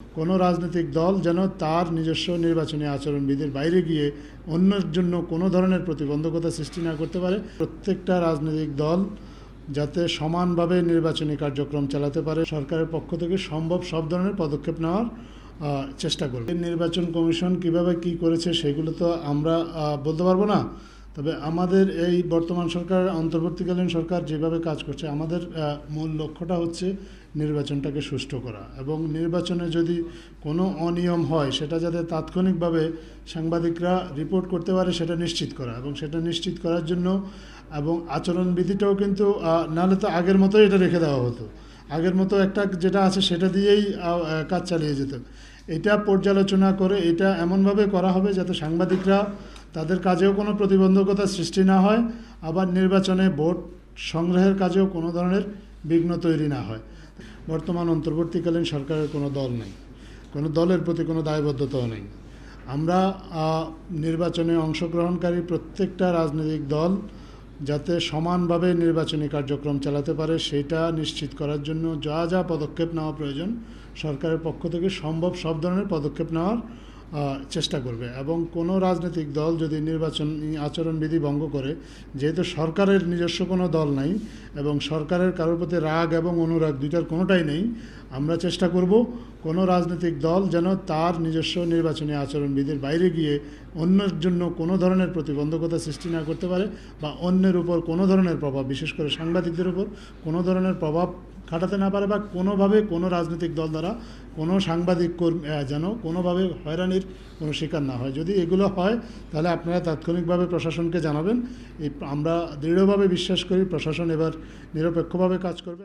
কোনো রাজনৈতিক দল যেন তার নিজস্ব নির্বাচনী আচরণবিধির বাইরে গিয়ে অন্যের জন্য কোনো ধরনের প্রতিবন্ধকতা সৃষ্টি না করতে পারে। প্রত্যেকটা রাজনৈতিক দল যাতে সমানভাবে নির্বাচনী কার্যক্রম চালাতে পারে, সরকারের পক্ষ থেকে সম্ভব সব ধরনের পদক্ষেপ নেওয়ার চেষ্টা করবে। নির্বাচন কমিশন কিভাবে কি করেছে সেগুলো তো আমরা বলতে পারবো না, তবে আমাদের এই বর্তমান সরকার, অন্তর্বর্তীকালীন সরকার যেভাবে কাজ করছে, আমাদের মূল লক্ষ্যটা হচ্ছে নির্বাচনটাকে সুষ্ঠু করা এবং নির্বাচনে যদি কোনো অনিয়ম হয় সেটা যাতে তাৎক্ষণিকভাবে সাংবাদিকরা রিপোর্ট করতে পারে সেটা নিশ্চিত করা, এবং সেটা নিশ্চিত করার জন্য এবং আচরণবিধিটাও কিন্তু নাহলে তো আগের মতোই এটা রেখে দেওয়া হতো, আগের মতো একটা যেটা আছে সেটা দিয়েই কাজ চালিয়ে যেত। এটা পর্যালোচনা করে এটা এমনভাবে করা হবে যাতে সাংবাদিকরা তাদের কাজেও কোনো প্রতিবন্ধকতা সৃষ্টি না হয়, আবার নির্বাচনে ভোট সংগ্রহের কাজেও কোনো ধরনের বিঘ্ন তৈরি না হয়। বর্তমান অন্তর্বর্তীকালীন সরকারের কোনো দল নেই, কোনো দলের প্রতি কোনো দায়বদ্ধতাও নেই। আমরা নির্বাচনে অংশগ্রহণকারী প্রত্যেকটা রাজনৈতিক দল যাতে সমানভাবে নির্বাচনী কার্যক্রম চালাতে পারে সেটা নিশ্চিত করার জন্য যা যা পদক্ষেপ নেওয়া প্রয়োজন সরকারের পক্ষ থেকে সম্ভব সব ধরনের পদক্ষেপ নেওয়ার চেষ্টা করবে। এবং কোনো রাজনৈতিক দল যদি নির্বাচনী আচরণবিধি ভঙ্গ করে, যেহেতু সরকারের নিজস্ব কোনো দল নাই এবং সরকারের কারোর প্রতি রাগ এবং অনুরাগ দুইটার কোনোটাই নেই, আমরা চেষ্টা করব কোনো রাজনৈতিক দল যেন তার নিজস্ব নির্বাচনী আচরণবিধির বাইরে গিয়ে অন্যের জন্য কোনো ধরনের প্রতিবন্ধকতা সৃষ্টি না করতে পারে বা অন্যের উপর কোনো ধরনের প্রভাব, বিশেষ করে সাংবাদিকদের উপর কোনো ধরনের প্রভাব খাটাতে না পারে, বা কোনোভাবে কোনো রাজনৈতিক দল দ্বারা কোনো সাংবাদিক যেন কোনোভাবে হয়রানির কোনো শিকার না হয়। যদি এগুলো হয় তাহলে আপনারা তাৎক্ষণিকভাবে প্রশাসনকে জানাবেন। আমরা দৃঢ়ভাবে বিশ্বাস করি প্রশাসন এবার নিরপেক্ষভাবে কাজ করবে।